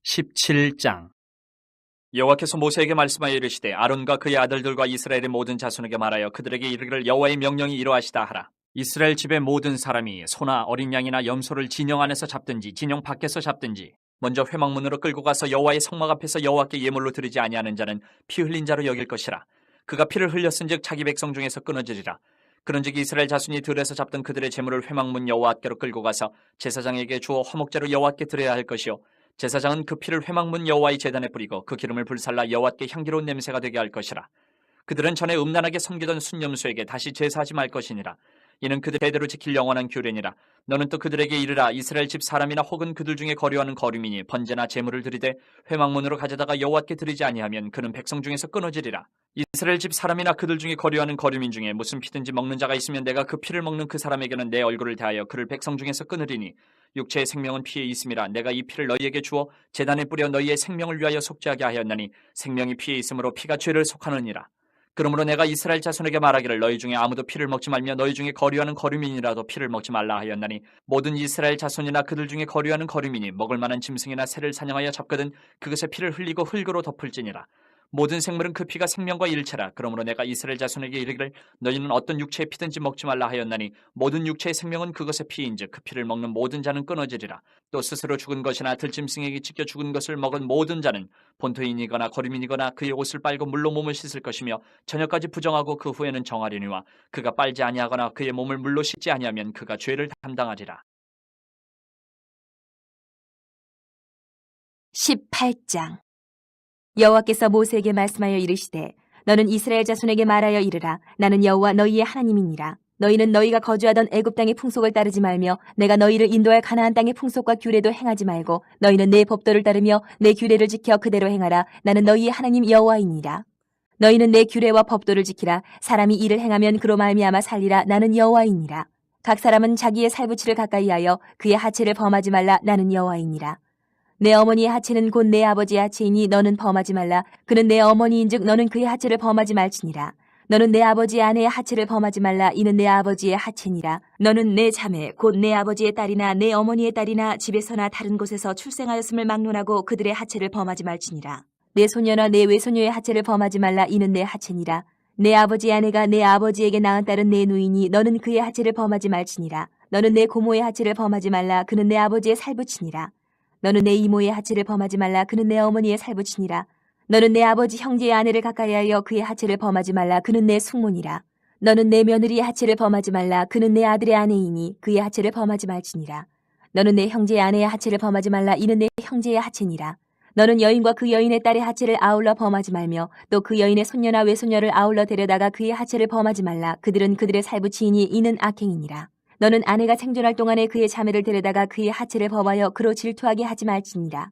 17장. 여호와께서 모세에게 말씀하여 이르시되 아론과 그의 아들들과 이스라엘의 모든 자손에게 말하여 그들에게 이르기를 여호와의 명령이 이러하시다 하라. 이스라엘 집의 모든 사람이 소나 어린 양이나 염소를 진영 안에서 잡든지 진영 밖에서 잡든지 먼저 회막문으로 끌고 가서 여호와의 성막 앞에서 여호와께 예물로 드리지 아니하는 자는 피 흘린 자로 여길 것이라. 그가 피를 흘렸은즉 자기 백성 중에서 끊어지리라. 그런즉 이스라엘 자손이 들에서 잡던 그들의 제물을 회막문 여호와께로 끌고 가서 제사장에게 주어 화목제로 여호와께 드려야 할 것이요 제사장은 그 피를 회막문 여호와의 제단에 뿌리고 그 기름을 불살라 여호와께 향기로운 냄새가 되게 할 것이라. 그들은 전에 음란하게 섬기던 순념수에게 다시 제사하지 말 것이니라. 이는 그들 대대로 지킬 영원한 규례니라. 너는 또 그들에게 이르라. 이스라엘 집 사람이나 혹은 그들 중에 거류하는 거류민이 번제나 제물을 드리되 회막문으로 가져다가 여호와께 드리지 아니하면 그는 백성 중에서 끊어지리라. 이스라엘 집 사람이나 그들 중에 거류하는 거류민 중에 무슨 피든지 먹는 자가 있으면 내가 그 피를 먹는 그 사람에게는 내 얼굴을 대하여 그를 백성 중에서 끊으리니 육체의 생명은 피에 있음이라. 내가 이 피를 너희에게 주어 제단에 뿌려 너희의 생명을 위하여 속죄하게 하였나니 생명이 피에 있으므로 피가 죄를 속하느니라. 그러므로 내가 이스라엘 자손에게 말하기를 너희 중에 아무도 피를 먹지 말며 너희 중에 거류하는 거류민이라도 피를 먹지 말라 하였나니 모든 이스라엘 자손이나 그들 중에 거류하는 거류민이 먹을 만한 짐승이나 새를 사냥하여 잡거든 그것의 피를 흘리고 흙으로 덮을지니라. 모든 생물은 그 피가 생명과 일체라. 그러므로 내가 이스라엘 자손에게 이르기를 너희는 어떤 육체의 피든지 먹지 말라 하였나니 모든 육체의 생명은 그것의 피인즉 그 피를 먹는 모든 자는 끊어지리라. 또 스스로 죽은 것이나 들짐승에게 찢겨 죽은 것을 먹은 모든 자는 본토인이거나 거류민이거나 그의 옷을 빨고 물로 몸을 씻을 것이며 저녁까지 부정하고 그 후에는 정하리니와 그가 빨지 아니하거나 그의 몸을 물로 씻지 아니하면 그가 죄를 담당하리라. 18장. 여호와께서 모세에게 말씀하여 이르시되 너는 이스라엘 자손에게 말하여 이르라. 나는 여호와 너희의 하나님이니라. 너희는 너희가 거주하던 애굽 땅의 풍속을 따르지 말며 내가 너희를 인도할 가나안 땅의 풍속과 규례도 행하지 말고 너희는 내 법도를 따르며 내 규례를 지켜 그대로 행하라. 나는 너희의 하나님 여호와이니라. 너희는 내 규례와 법도를 지키라. 사람이 이를 행하면 그로 말미암아 살리라. 나는 여호와이니라. 각 사람은 자기의 살부치를 가까이하여 그의 하체를 범하지 말라. 나는 여호와이니라. 내 어머니의 하체는 곧 내 아버지의 하체이니 너는 범하지 말라. 그는 내 어머니인즉 너는 그의 하체를 범하지 말지니라. 너는 내 아버지의 아내의 하체를 범하지 말라. 이는 내 아버지의 하체니라. 너는 내 자매 곧 내 아버지의 딸이나 내 어머니의 딸이나 집에서나 다른 곳에서 출생하였음을 막론하고 그들의 하체를 범하지 말지니라. 내 소녀나 내 외소녀의 하체를 범하지 말라. 이는 내 하체니라. 내 아버지의 아내가 내 아버지에게 낳은 딸은 내 누이니 너는 그의 하체를 범하지 말지니라. 너는 내 고모의 하체를 범하지 말라. 그는 내 아버지의 살부치니라. 너는 내 이모의 하체를 범하지 말라. 그는 내 어머니의 살부치니라. 너는 내 아버지 형제의 아내를 가까이하여 그의 하체를 범하지 말라. 그는 내 숙모니라. 너는 내 며느리의 하체를 범하지 말라. 그는 내 아들의 아내이니 그의 하체를 범하지 말지니라. 너는 내 형제의 아내의 하체를 범하지 말라. 이는 내 형제의 하체니라. 너는 여인과 그 여인의 딸의 하체를 아울러 범하지 말며 또 그 여인의 손녀나 외손녀를 아울러 데려다가 그의 하체를 범하지 말라. 그들은 그들의 살부치이니 이는 악행이니라. 너는 아내가 생존할 동안에 그의 자매를 데려다가 그의 하체를 범하여 그로 질투하게 하지 말지니라.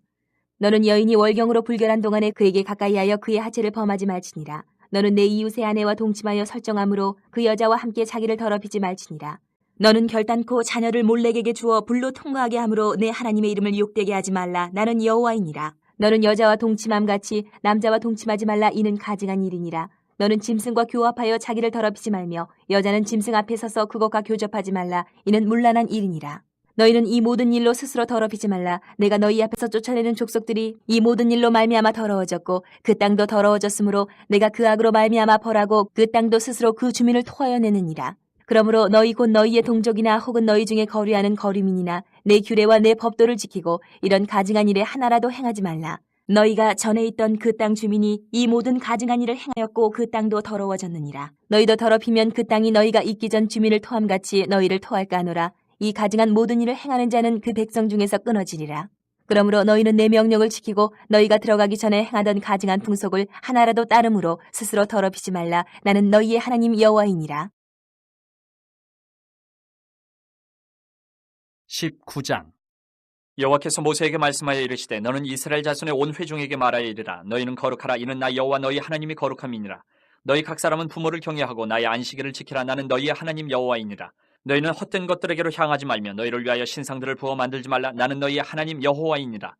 너는 여인이 월경으로 불결한 동안에 그에게 가까이하여 그의 하체를 범하지 말지니라. 너는 내 이웃의 아내와 동침하여 설정함으로 그 여자와 함께 자기를 더럽히지 말지니라. 너는 결단코 자녀를 몰렉에게 주어 불로 통과하게 함으로 내 하나님의 이름을 욕되게 하지 말라. 나는 여호와이니라. 너는 여자와 동침함같이 남자와 동침하지 말라. 이는 가증한 일이니라. 너는 짐승과 교합하여 자기를 더럽히지 말며 여자는 짐승 앞에 서서 그것과 교접하지 말라. 이는 문란한 일이니라. 너희는 이 모든 일로 스스로 더럽히지 말라. 내가 너희 앞에서 쫓아내는 족속들이 이 모든 일로 말미암아 더러워졌고 그 땅도 더러워졌으므로 내가 그 악으로 말미암아 벌하고 그 땅도 스스로 그 주민을 토하여 내느니라. 그러므로 너희 곧 너희의 동족이나 혹은 너희 중에 거류하는 거류민이나 내 규례와 내 법도를 지키고 이런 가증한 일에 하나라도 행하지 말라. 너희가 전에 있던 그 땅 주민이 이 모든 가증한 일을 행하였고 그 땅도 더러워졌느니라. 너희도 더럽히면 그 땅이 너희가 있기 전 주민을 토함같이 너희를 토할까 하노라. 이 가증한 모든 일을 행하는 자는 그 백성 중에서 끊어지리라. 그러므로 너희는 내 명령을 지키고 너희가 들어가기 전에 행하던 가증한 풍속을 하나라도 따름으로 스스로 더럽히지 말라. 나는 너희의 하나님 여호와이니라. 19장. 여호와께서 모세에게 말씀하여 이르시되 너는 이스라엘 자손의 온 회중에게 말하여 이르라. 너희는 거룩하라. 이는 나 여호와 너희 하나님이 거룩함이니라. 너희 각 사람은 부모를 경외하고 나의 안식일을 지키라. 나는 너희의 하나님 여호와이니라. 너희는 헛된 것들에게로 향하지 말며 너희를 위하여 신상들을 부어 만들지 말라. 나는 너희의 하나님 여호와이니라.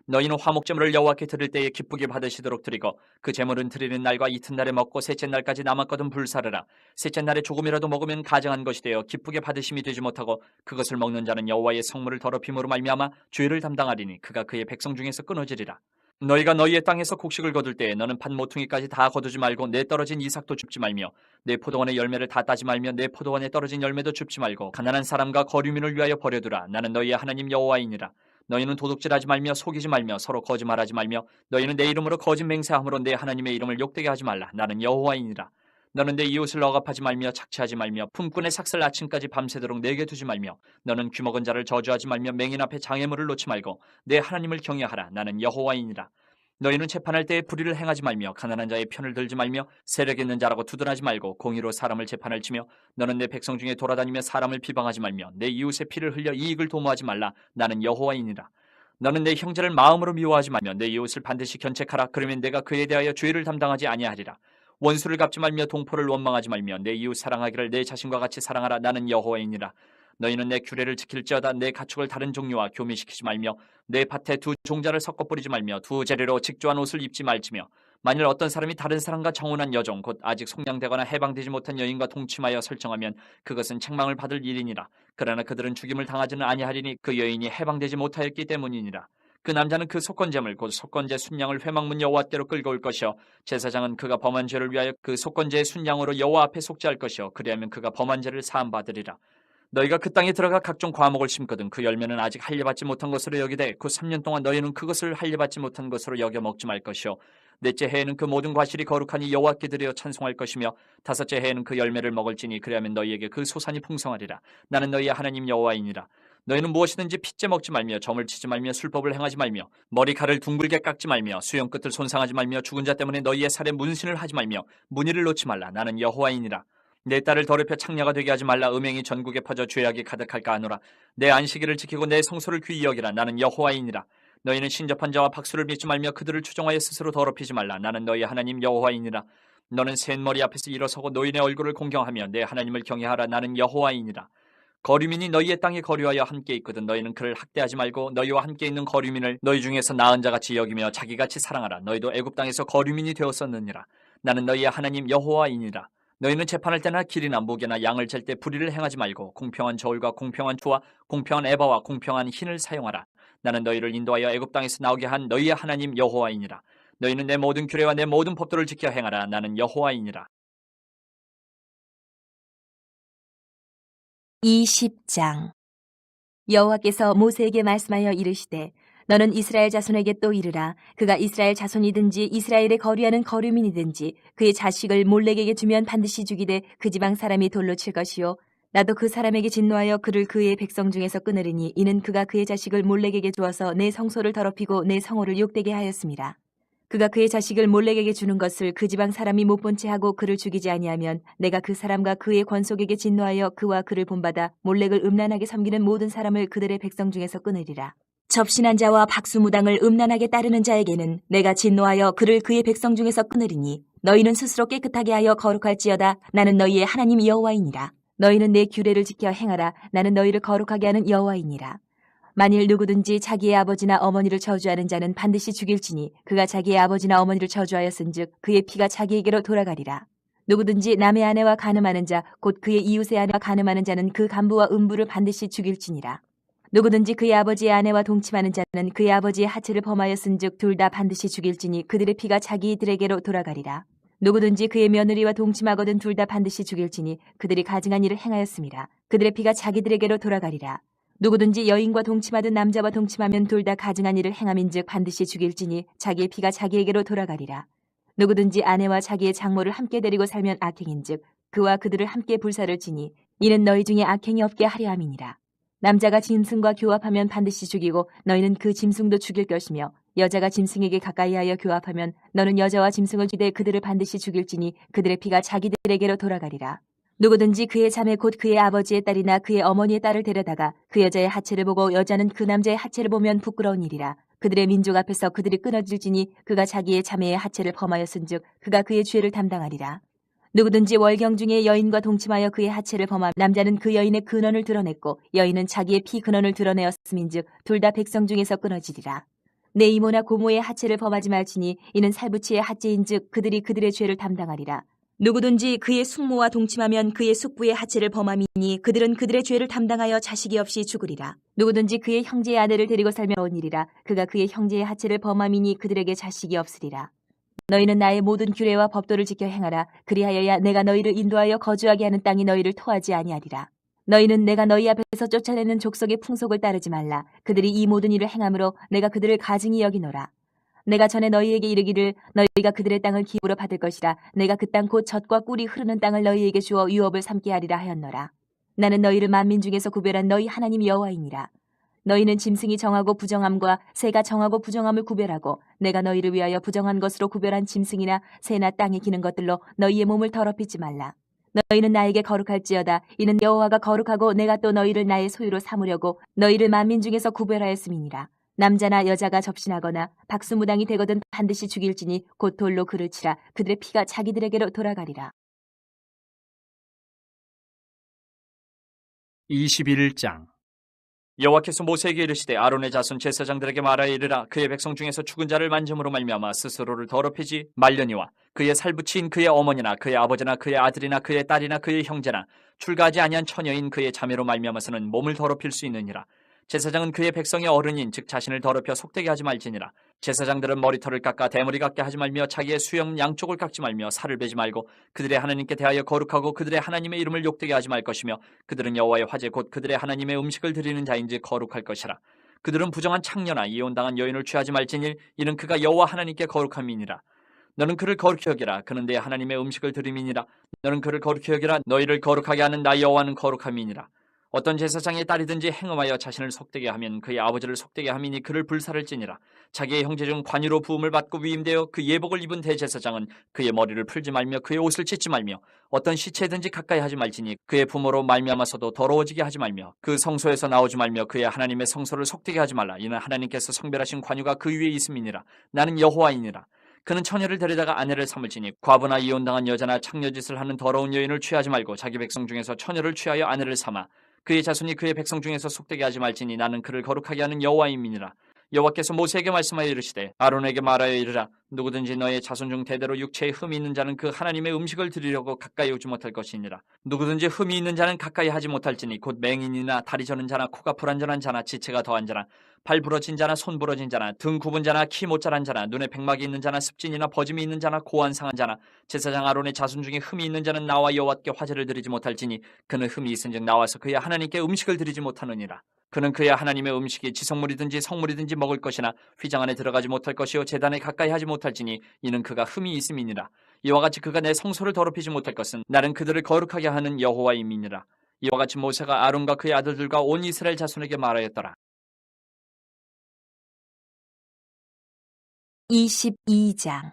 너희는 화목제물을 여호와께 드릴 때에 기쁘게 받으시도록 드리고 그 제물은 드리는 날과 이튿날에 먹고 셋째 날까지 남았거든 불사르라. 셋째 날에 조금이라도 먹으면 가증한 것이 되어 기쁘게 받으심이 되지 못하고 그것을 먹는 자는 여호와의 성물을 더럽힘으로 말미암아 죄를 담당하리니 그가 그의 백성 중에서 끊어지리라. 너희가 너희의 땅에서 곡식을 거둘 때에 너는 판 모퉁이까지 다 거두지 말고 내 떨어진 이삭도 줍지 말며 내 포도원의 열매를 다 따지 말며 내 포도원에 떨어진 열매도 줍지 말고 가난한 사람과 거류민을 위하여 버려두라. 나는 너희의 하나님 여호와이니라. 너희는 도둑질하지 말며 속이지 말며 서로 거짓말하지 말며 너희는 내 이름으로 거짓 맹세함으로 내 하나님의 이름을 욕되게 하지 말라. 나는 여호와이니라. 너는 내 이웃을 억압하지 말며 착취하지 말며 품꾼의 삭슬 아침까지 밤새도록 내게 두지 말며 너는 귀먹은 자를 저주하지 말며 맹인 앞에 장애물을 놓지 말고 내 하나님을 경외하라. 나는 여호와이니라. 너희는 재판할 때에 불의를 행하지 말며 가난한 자의 편을 들지 말며 세력 있는 자라고 두둔하지 말고 공의로 사람을 재판을 치며 너는 내 백성 중에 돌아다니며 사람을 비방하지 말며 내 이웃의 피를 흘려 이익을 도모하지 말라. 나는 여호와이니라. 너는 내 형제를 마음으로 미워하지 말며 내 이웃을 반드시 견책하라. 그러면 내가 그에 대하여 죄를 담당하지 아니하리라. 원수를 갚지 말며 동포를 원망하지 말며 내 이웃 사랑하기를 내 자신과 같이 사랑하라. 나는 여호와이니라. 너희는 내 규례를 지킬지어다. 내 가축을 다른 종류와 교미시키지 말며 내 밭에 두 종자를 섞어 뿌리지 말며 두 재료로 직조한 옷을 입지 말지며 만일 어떤 사람이 다른 사람과 정혼한 여종 곧 아직 속량되거나 해방되지 못한 여인과 동침하여 설정하면 그것은 책망을 받을 일이니라. 그러나 그들은 죽임을 당하지는 아니하리니 그 여인이 해방되지 못하였기 때문이니라. 그 남자는 그 속건제물 곧 속건제 순양을 회막문 여호와께로 끌고 올 것이요 제사장은 그가 범한 죄를 위하여 그 속건제의 순양으로 여호와 앞에 속죄할 것이요 그리하면 그가 범한 죄를 사함 받으리라. 너희가 그 땅에 들어가 각종 과목을 심거든 그 열매는 아직 할례받지 못한 것으로 여기되 그 3년 동안 너희는 그것을 할례받지 못한 것으로 여겨 먹지 말 것이요 넷째 해에는 그 모든 과실이 거룩하니 여호와께 드려 찬송할 것이며 다섯째 해에는 그 열매를 먹을지니 그리하면 너희에게 그 소산이 풍성하리라. 나는 너희의 하나님 여호와이니라. 너희는 무엇이든지 핏째 먹지 말며 점을 치지 말며 술법을 행하지 말며 머리칼을 둥글게 깎지 말며 수염끝을 손상하지 말며 죽은 자 때문에 너희의 살에 문신을 하지 말며 무늬를 놓지 말라. 나는 여호와이니라. 내 딸을 더럽혀 창녀가 되게 하지 말라. 음행이 전국에 퍼져 죄악이 가득할까 하노라. 내 안식일을 지키고 내 성소를 귀히 여기라. 나는 여호와이니라. 너희는 신접한 자와 박수를 믿지 말며 그들을 추종하여 스스로 더럽히지 말라. 나는 너희 하나님 여호와이니라. 너는 셋머리 앞에서 일어서고 노인의 얼굴을 공경하며 내 하나님을 경외하라. 나는 여호와이니라. 거류민이 너희의 땅에 거류하여 함께 있거든 너희는 그를 학대하지 말고 너희와 함께 있는 거류민을 너희 중에서 나은 자같이 여기며 자기같이 사랑하라. 너희도 애굽 땅에서 거류민이 되었었느니라. 나는 너희의 하나님 여호와이니라. 너희는 재판할 때나 길이나 무게나 양을 잴 때 불의를 행하지 말고 공평한 저울과 공평한 추와 공평한 에바와 공평한 흰을 사용하라. 나는 너희를 인도하여 애굽 땅에서 나오게 한 너희의 하나님 여호와이니라. 너희는 내 모든 규례와 내 모든 법도를 지켜 행하라. 나는 여호와이니라. 20장 여호와께서 모세에게 말씀하여 이르시되 너는 이스라엘 자손에게 또 이르라. 그가 이스라엘 자손이든지 이스라엘에 거류하는 거류민이든지 그의 자식을 몰렉에게 주면 반드시 죽이되 그 지방 사람이 돌로 칠 것이요 나도 그 사람에게 진노하여 그를 그의 백성 중에서 끊으리니 이는 그가 그의 자식을 몰렉에게 주어서 내 성소를 더럽히고 내 성호를 욕되게 하였습니다. 그가 그의 자식을 몰렉에게 주는 것을 그 지방 사람이 못 본 채 하고 그를 죽이지 아니하면 내가 그 사람과 그의 권속에게 진노하여 그와 그를 본받아 몰렉을 음란하게 섬기는 모든 사람을 그들의 백성 중에서 끊으리라. 접신한 자와 박수무당을 음란하게 따르는 자에게는 내가 진노하여 그를 그의 백성 중에서 끊으리니 너희는 스스로 깨끗하게 하여 거룩할지어다. 나는 너희의 하나님 여호와이니라. 너희는 내 규례를 지켜 행하라. 나는 너희를 거룩하게 하는 여호와이니라. 만일 누구든지 자기의 아버지나 어머니를 저주하는 자는 반드시 죽일지니 그가 자기의 아버지나 어머니를 저주하였은즉 그의 피가 자기에게로 돌아가리라. 누구든지 남의 아내와 간음하는 자 곧 그의 이웃의 아내와 간음하는 자는 그 간부와 음부를 반드시 죽일지니라. 누구든지 그의 아버지의 아내와 동침하는 자는 그의 아버지의 하체를 범하였은즉 둘 다 반드시 죽일지니 그들의 피가 자기들에게로 돌아가리라. 누구든지 그의 며느리와 동침하거든 둘 다 반드시 죽일지니 그들이 가증한 일을 행하였습니다. 그들의 피가 자기들에게로 돌아가리라. 누구든지 여인과 동침하든 남자와 동침하면 둘 다 가증한 일을 행함인즉 반드시 죽일지니 자기의 피가 자기에게로 돌아가리라. 누구든지 아내와 자기의 장모를 함께 데리고 살면 악행인즉 그와 그들을 함께 불사를 지니 이는 너희 중에 악행이 없게 하려 함이니라. 남자가 짐승과 교합하면 반드시 죽이고 너희는 그 짐승도 죽일 것이며 여자가 짐승에게 가까이하여 교합하면 너는 여자와 짐승을 죽되 그들을 반드시 죽일지니 그들의 피가 자기들에게로 돌아가리라. 누구든지 그의 자매 곧 그의 아버지의 딸이나 그의 어머니의 딸을 데려다가 그 여자의 하체를 보고 여자는 그 남자의 하체를 보면 부끄러운 일이라. 그들의 민족 앞에서 그들이 끊어질지니 그가 자기의 자매의 하체를 범하였은즉 그가 그의 죄를 담당하리라. 누구든지 월경 중에 여인과 동침하여 그의 하체를 범함 남자는 그 여인의 근원을 드러냈고 여인은 자기의 피 근원을 드러내었음인즉 둘 다 백성 중에서 끊어지리라. 내 이모나 고모의 하체를 범하지 말지니 이는 살부치의 하체인즉 그들이 그들의 죄를 담당하리라. 누구든지 그의 숙모와 동침하면 그의 숙부의 하체를 범함이니 그들은 그들의 죄를 담당하여 자식이 없이 죽으리라. 누구든지 그의 형제의 아내를 데리고 살며 온 일이라. 그가 그의 형제의 하체를 범함이니 그들에게 자식이 없으리라. 너희는 나의 모든 규례와 법도를 지켜 행하라. 그리하여야 내가 너희를 인도하여 거주하게 하는 땅이 너희를 토하지 아니하리라. 너희는 내가 너희 앞에서 쫓아내는 족속의 풍속을 따르지 말라. 그들이 이 모든 일을 행함으로 내가 그들을 가증히 여기노라. 내가 전에 너희에게 이르기를 너희가 그들의 땅을 기업으로 받을 것이라. 내가 그 땅 곧 젖과 꿀이 흐르는 땅을 너희에게 주어 유업을 삼게 하리라 하였노라. 나는 너희를 만민 중에서 구별한 너희 하나님 여호와이니라. 너희는 짐승이 정하고 부정함과 새가 정하고 부정함을 구별하고 내가 너희를 위하여 부정한 것으로 구별한 짐승이나 새나 땅에 기는 것들로 너희의 몸을 더럽히지 말라. 너희는 나에게 거룩할지어다. 이는 여호와가 거룩하고 내가 또 너희를 나의 소유로 삼으려고 너희를 만민 중에서 구별하였음이니라. 남자나 여자가 접신하거나 박수무당이 되거든 반드시 죽일지니 곧 돌로 그를 치라. 그들의 피가 자기들에게로 돌아가리라. 21장. 여호와께서 모세에게 이르시되 아론의 자손 제사장들에게 말하여 이르라. 그의 백성 중에서 죽은 자를 만짐으로 말미암아 스스로를 더럽히지 말려니와 그의 살부치인 그의 어머니나 그의 아버지나 그의 아들이나 그의 딸이나 그의 형제나 출가하지 아니한 처녀인 그의 자매로 말미암아서는 몸을 더럽힐 수 있느니라. 제사장은 그의 백성의 어른인 즉 자신을 더럽혀 속되게 하지 말지니라. 제사장들은 머리털을 깎아 대머리 같게 하지 말며 자기의 수염 양쪽을 깎지 말며 살을 베지 말고 그들의 하나님께 대하여 거룩하고 그들의 하나님의 이름을 욕되게 하지 말 것이며 그들은 여호와의 화제 곧 그들의 하나님의 음식을 드리는 자인지 거룩할 것이라. 그들은 부정한 창녀나 이혼당한 여인을 취하지 말지니 이는 그가 여호와 하나님께 거룩함이니라. 너는 그를 거룩히 여기라. 그는 내 하나님의 음식을 드림이니라. 너는 그를 거룩히 여기라. 너희를 거룩하게 하는 나 여호와는 거룩함이니라. 어떤 제사장의 딸이든지 행음하여 자신을 속되게 하면 그의 아버지를 속되게 함이니 그를 불살을지니라. 자기의 형제 중 관유로 부음을 받고 위임되어 그 예복을 입은 대제사장은 그의 머리를 풀지 말며 그의 옷을 찢지 말며 어떤 시체든지 가까이 하지 말지니 그의 부모로 말미암아서도 더러워지게 하지 말며 그 성소에서 나오지 말며 그의 하나님의 성소를 속되게 하지 말라. 이는 하나님께서 성별하신 관유가 그 위에 있음이니라. 나는 여호와이니라. 그는 처녀를 데려다가 아내를 삼을지니 과부나 이혼당한 여자나 창녀짓을 하는 더러운 여인을 취하지 말고 자기 백성 중에서 처녀를 취하여 아내를 삼아 그의 자손이 그의 백성 중에서 속되게 하지 말지니 나는 그를 거룩하게 하는 여호와임이니라. 여호와께서 모세에게 말씀하여 이르시되 아론에게 말하여 이르라. 누구든지 너의 자손 중 대대로 육체에 흠이 있는 자는 그 하나님의 음식을 드리려고 가까이 오지 못할 것이니라. 누구든지 흠이 있는 자는 가까이 하지 못할지니 곧 맹인이나 다리 저는 자나 코가 불안전한 자나 지체가 더한 자나 발 부러진 자나 손 부러진 자나 등 굽은 자나 키 못 자란 자나 눈에 백막이 있는 자나 습진이나 버짐이 있는 자나 고안 상한 자나 제사장 아론의 자손 중에 흠이 있는 자는 나와 여호와께 화제를 드리지 못할지니 그는 흠이 있은즉 나와서 그의 하나님께 음식을 드리지 못하느니라. 그는 그의 하나님의 음식이 지성물이든지 성물이든지 먹을 것이나 휘장 안에 들어가지 못할 것이요 제단에 가까이 하지 못할지니 이는 그가 흠이 있음이니라. 이와 같이 그가 내 성소를 더럽히지 못할 것은 나는 그들을 거룩하게 하는 여호와임이니라. 이와 같이 모세가 아론과 그의 아들들과 온 이스라엘 자손에게 말하였더라. 22장.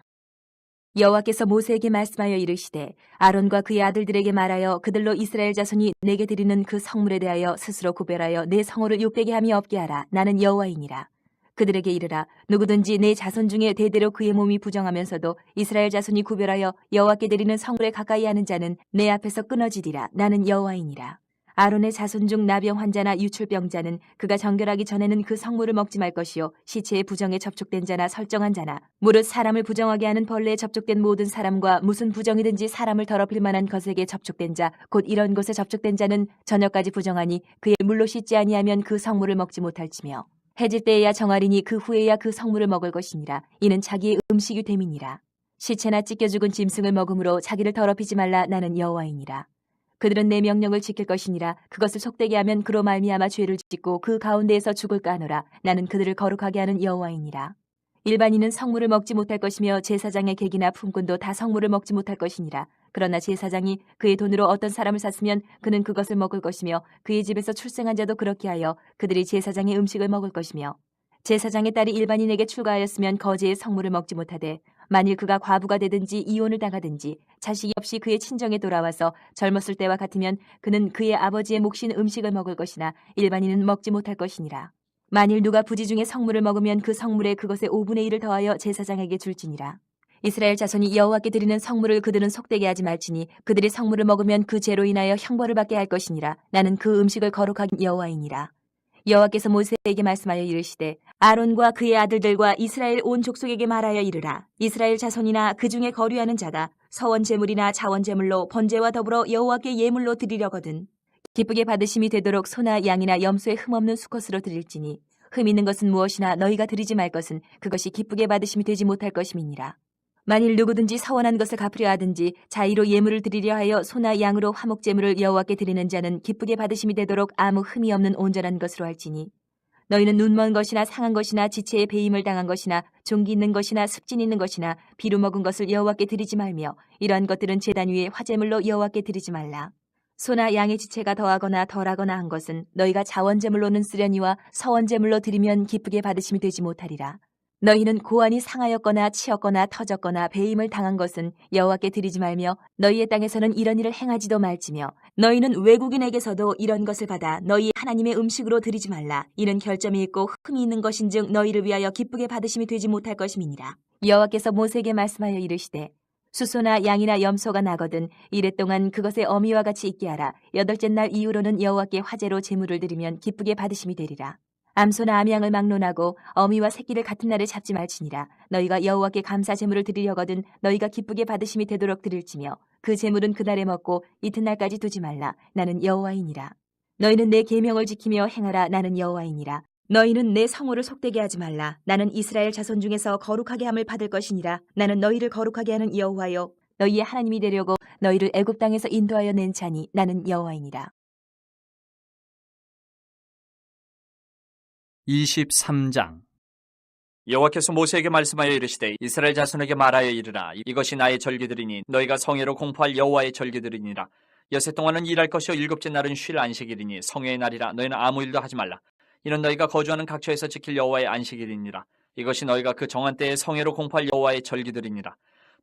여호와께서 모세에게 말씀하여 이르시되 아론과 그의 아들들에게 말하여 그들로 이스라엘 자손이 내게 드리는 그 성물에 대하여 스스로 구별하여 내 성호를 욕되게 함이 없게 하라. 나는 여호와이니라. 그들에게 이르라. 누구든지 내 자손 중에 대대로 그의 몸이 부정하면서도 이스라엘 자손이 구별하여 여호와께 드리는 성물에 가까이 하는 자는 내 앞에서 끊어지리라. 나는 여호와이니라. 아론의 자손 중 나병 환자나 유출병자는 그가 정결하기 전에는 그 성물을 먹지 말 것이요 시체의 부정에 접촉된 자나 설정한 자나 무릇 사람을 부정하게 하는 벌레에 접촉된 모든 사람과 무슨 부정이든지 사람을 더럽힐 만한 것에게 접촉된 자 곧 이런 곳에 접촉된 자는 저녁까지 부정하니 그의 물로 씻지 아니하면 그 성물을 먹지 못할지며 해질 때에야 정하리니 그 후에야 그 성물을 먹을 것이니라. 이는 자기의 음식이 됨이니라. 시체나 찢겨 죽은 짐승을 먹음으로 자기를 더럽히지 말라. 나는 여호와이니라. 그들은 내 명령을 지킬 것이니라. 그것을 속되게 하면 그로 말미암아 죄를 짓고 그 가운데에서 죽을까 하노라. 나는 그들을 거룩하게 하는 여호와이니라. 일반인은 성물을 먹지 못할 것이며 제사장의 객이나 품꾼도 다 성물을 먹지 못할 것이니라. 그러나 제사장이 그의 돈으로 어떤 사람을 샀으면 그는 그것을 먹을 것이며 그의 집에서 출생한 자도 그렇게 하여 그들이 제사장의 음식을 먹을 것이며 제사장의 딸이 일반인에게 출가하였으면 거제의 성물을 먹지 못하되 만일 그가 과부가 되든지 이혼을 당하든지 자식이 없이 그의 친정에 돌아와서 젊었을 때와 같으면 그는 그의 아버지의 몫인 음식을 먹을 것이나 일반인은 먹지 못할 것이니라. 만일 누가 부지 중에 성물을 먹으면 그 성물에 그것의 5분의 1을 더하여 제사장에게 줄지니라. 이스라엘 자손이 여호와께 드리는 성물을 그들은 속되게 하지 말지니 그들이 성물을 먹으면 그 죄로 인하여 형벌을 받게 할 것이니라. 나는 그 음식을 거룩한 여호와이니라. 여호와께서 모세에게 말씀하여 이르시되 아론과 그의 아들들과 이스라엘 온 족속에게 말하여 이르라. 이스라엘 자손이나 그 중에 거류하는 자가 서원 제물이나 자원 제물로 번제와 더불어 여호와께 예물로 드리려거든 기쁘게 받으심이 되도록 소나 양이나 염소에 흠없는 수컷으로 드릴지니 흠 있는 것은 무엇이나 너희가 드리지 말 것은 그것이 기쁘게 받으심이 되지 못할 것임이니라. 만일 누구든지 서원한 것을 갚으려 하든지 자의로 예물을 드리려 하여 소나 양으로 화목 제물을 여호와께 드리는 자는 기쁘게 받으심이 되도록 아무 흠이 없는 온전한 것으로 할지니 너희는 눈먼 것이나 상한 것이나 지체에 배임을 당한 것이나 종기 있는 것이나 습진 있는 것이나 비루 먹은 것을 여호와께 드리지 말며 이러한 것들은 제단 위에 화제물로 여호와께 드리지 말라. 소나 양의 지체가 더하거나 덜하거나 한 것은 너희가 자원제물로는 쓰려니와 서원제물로 드리면 기쁘게 받으심이 되지 못하리라. 너희는 고환이 상하였거나 치였거나 터졌거나 배임을 당한 것은 여호와께 드리지 말며 너희의 땅에서는 이런 일을 행하지도 말지며 너희는 외국인에게서도 이런 것을 받아 너희 하나님의 음식으로 드리지 말라. 이는 결점이 있고 흠이 있는 것인즉 너희를 위하여 기쁘게 받으심이 되지 못할 것임이니라. 여호와께서 모세에게 말씀하여 이르시되 수소나 양이나 염소가 나거든 이래 동안 그것의 어미와 같이 있게 하라. 여덟째 날 이후로는 여호와께 화제로 제물을 드리면 기쁘게 받으심이 되리라. 암소나 암양을 막론하고 어미와 새끼를 같은 날에 잡지 말지니라. 너희가 여호와께 감사 제물을 드리려거든 너희가 기쁘게 받으심이 되도록 드릴지며 그 제물은 그날에 먹고 이튿날까지 두지 말라. 나는 여호와이니라. 너희는 내 계명을 지키며 행하라. 나는 여호와이니라. 너희는 내 성호를 속되게 하지 말라. 나는 이스라엘 자손 중에서 거룩하게 함을 받을 것이니라. 나는 너희를 거룩하게 하는 여호와여 너희의 하나님이 되려고 너희를 애굽 땅에서 인도하여 낸 자니 나는 여호와이니라. 23장. 여호와께서 모세에게 말씀하여 이르시되 이스라엘 자손에게 말하여 이르라. 이것이 나의 절기들이니 너희가 성회로 공포할 여호와의 절기들이니라. 여세 동안은 일할 것이요 일곱째 날은 쉴 안식일이니 성회의 날이라. 너희는 아무 일도 하지 말라. 이는 너희가 거주하는 각처에서 지킬 여호와의 안식일이니라. 이것이 너희가 그 정한 때에 성회로 공포할 여호와의 절기들이니라.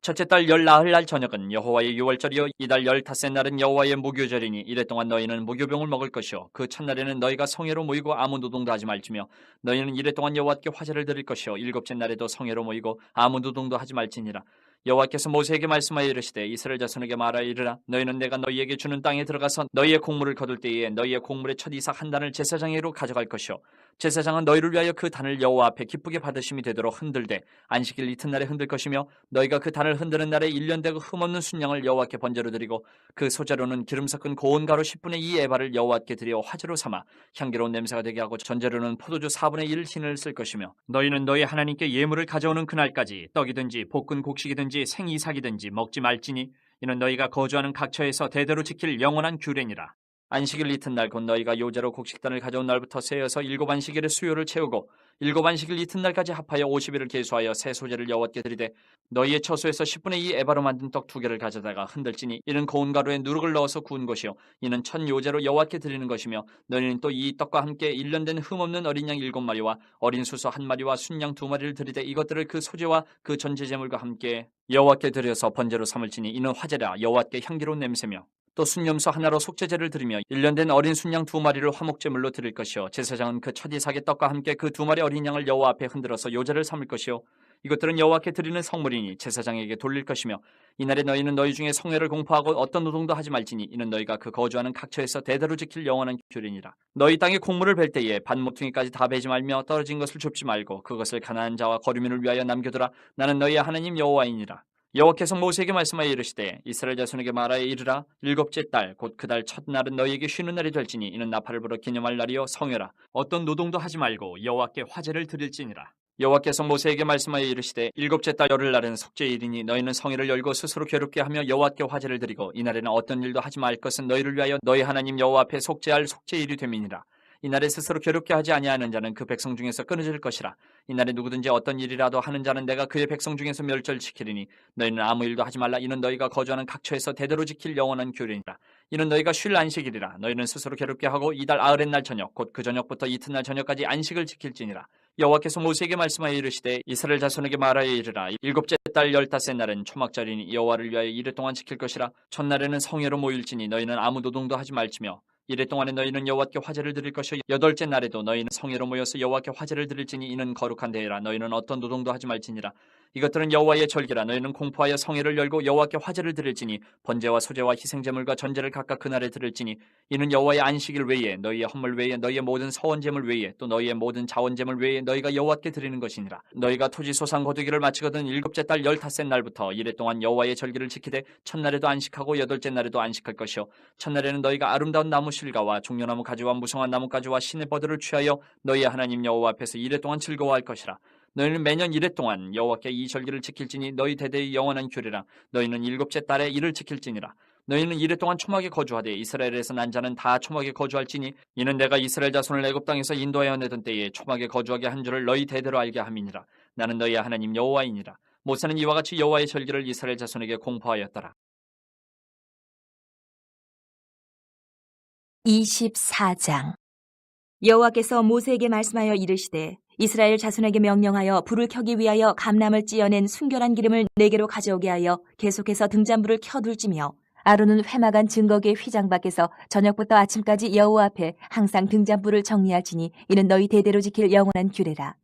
첫째 달 열 나흘 날 저녁은 여호와의 유월절이요 이달 15째 날은 여호와의 무교절이니 이래 동안 너희는 무교병을 먹을 것이요 그 첫날에는 너희가 성회로 모이고 아무 노동도 하지 말지며 너희는 이래 동안 여호와께 화제를 드릴 것이요 일곱째 날에도 성회로 모이고 아무 노동도 하지 말지니라. 여호와께서 모세에게 말씀하여 이르시되 이스라엘 자손에게 말하여 이르라. 너희는 내가 너희에게 주는 땅에 들어가서 너희의 곡물을 거둘 때에 너희의 곡물의 첫 이삭 한 단을 제사장에게로 가져갈 것이요 제사장은 너희를 위하여 그 단을 여호와 앞에 기쁘게 받으심이 되도록 흔들되 안식일 이튿날에 흔들 것이며 너희가 그 단을 흔드는 날에 1년 되고 흠없는 순양을 여호와께 번제로 드리고 그 소재로는 기름 섞은 고운 가루 10분의 2 에바를 여호와께 드려 화제로 삼아 향기로운 냄새가 되게 하고 전제로는 포도주 4분의 1 흰을 쓸 것이며 너희는 너희 하나님께 예물을 가져오는 그날까지 떡이든지 볶은 곡식이든지 생이삭이든지 먹지 말지니 이는 너희가 거주하는 각처에서 대대로 지킬 영원한 규례니라. 안식일 이튿날 곧 너희가 요제로 곡식단을 가져온 날부터 세어서 7안식일의 수요를 채우고 7안식일 이튿날까지 합하여 50일을 계수하여 새 소재를 여호와께 드리되 너희의 처소에서 10분의 2 에바로 만든 떡 2개를 가져다가 흔들지니 이는 고운 가루에 누룩을 넣어서 구운 것이요 이는 첫 요제로 여호와께 드리는 것이며 너희는 또 이 떡과 함께 1년 된 흠없는 어린 양 7마리와 어린 수소 1마리와 순양 2마리를 드리되 이것들을 그 소재와 그 전제제물과 함께 여호와께 드려서 번제로 삼을지니 이는 화제라 여호와께 향기로운 냄새며 또 순염소 하나로 속죄제를 드리며 1년 된 어린 순양 2마리를 화목제물로 드릴 것이요 제사장은 그 첫 이삭의 떡과 함께 그 2마리 어린 양을 여호와 앞에 흔들어서 요제를 삼을 것이요 이것들은 여호와께 드리는 성물이니 제사장에게 돌릴 것이며 이날에 너희는 너희 중에 성회를 공포하고 어떤 노동도 하지 말지니 이는 너희가 그 거주하는 각처에서 대대로 지킬 영원한 규례니라. 너희 땅에 곡물을 벨 때에 밭모퉁이까지 다 베지 말며 떨어진 것을 줍지 말고 그것을 가나안 자와 거류민을 위하여 남겨두라. 나는 너희의 하나님 여호와이니라. 여호와께서 모세에게 말씀하여 이르시되 이스라엘 자손에게 말하여 이르라. 일곱째 달 곧 그 달 첫날은 너희에게 쉬는 날이 될지니 이는 나팔을 불어 기념할 날이요 성회라. 어떤 노동도 하지 말고 여호와께 화제를 드릴지니라. 여호와께서 모세에게 말씀하여 이르시되 일곱째 달 열흘날은 속죄일이니 너희는 성회를 열고 스스로 괴롭게 하며 여호와께 화제를 드리고 이날에는 어떤 일도 하지 말 것은 너희를 위하여 너희 하나님 여호와 앞에 속죄할 속죄일이 됨이니라. 이날에 스스로 괴롭게 하지 아니하는 자는 그 백성 중에서 끊어질 것이라. 이날에 누구든지 어떤 일이라도 하는 자는 내가 그의 백성 중에서 멸절시키리니 너희는 아무 일도 하지 말라. 이는 너희가 거주하는 각처에서 대대로 지킬 영원한 규례니라. 이는 너희가 쉴 안식일이라. 너희는 스스로 괴롭게 하고 이달 아흐렛 날 저녁 곧 그 저녁부터 이튿날 저녁까지 안식을 지킬지니라. 여호와께서 모세에게 말씀하여 이르시되 이스라엘 자손에게 말하여 이르라. 일곱째 달 15째 날은 초막절이니 여호와를 위하여 이래 동안 지킬 것이라. 첫날에는 성회로 모일지니 너희는 아무 노동도 하지 말지며 이래 동안에 너희는 여호와께 화제를 드릴 것이요 여덟째 날에도 너희는 성회로 모여서 여호와께 화제를 드릴지니 이는 거룩한 대회라. 너희는 어떤 노동도 하지 말지니라. 이것들은 여호와의 절기라. 너희는 공포하여 성회를 열고 여호와께 화제를 드릴지니 번제와 소제와 희생제물과 전제를 각각 그날에 드릴지니 이는 여호와의 안식일 외에 너희의 헌물 외에 너희의 모든 서원제물 외에 또 너희의 모든 자원제물 외에 너희가 여호와께 드리는 것이니라. 너희가 토지 소상 거두기를 마치거든 일곱째 달 15째 날부터 이래 동안 여호와의 절기를 지키되 첫날에도 안식하고 여덟째 날에도 안식할 것이요 첫날에는 너희가 아름다운 나무 실과와 종려나무 가지와 무성한 나뭇가지와 신의 버들을 취하여 너희의 하나님 여호와 앞에서 이래 동안 즐거워할 것이라. 너희는 매년 이래 동안 여호와께 이 절기를 지킬지니 너희 대대의 영원한 규례라. 너희는 일곱째 달에 이를 지킬지니라. 너희는 이래 동안 초막에 거주하되 이스라엘에서 난 자는 다 초막에 거주할지니 이는 내가 이스라엘 자손을 애굽 땅에서 인도하여 내던 때에 초막에 거주하게 한 줄을 너희 대대로 알게 함이니라. 나는 너희의 하나님 여호와이니라. 모세는 이와 같이 여호와의 절기를 이스라엘 자손에게 공포하였더라. 24장. 여호와께서 모세에게 말씀하여 이르시되 이스라엘 자손에게 명령하여 불을 켜기 위하여 감람을 찌어낸 순결한 기름을 네개로 가져오게 하여 계속해서 등잔불을 켜둘지며 아론은 회막안 증거기의 휘장 밖에서 저녁부터 아침까지 여호와 앞에 항상 등잔불을 정리할지니 이는 너희 대대로 지킬 영원한 규례라.